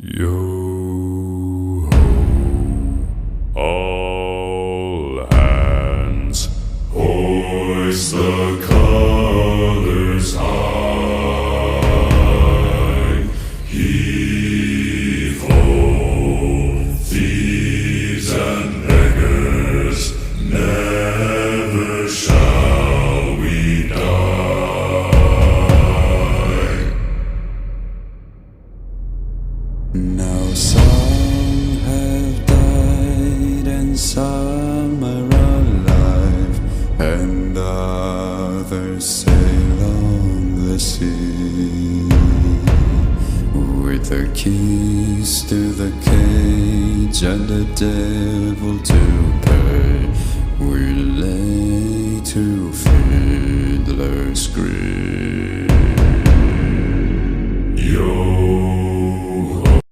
Yo ho, all hands, hoist the colors high. Heave ho, thieves and beggars, never shall we die. Now some have died and some are alive, and others sail on the sea. With the keys to the cage and the devil to pay, we lay to Fiddler's Grave.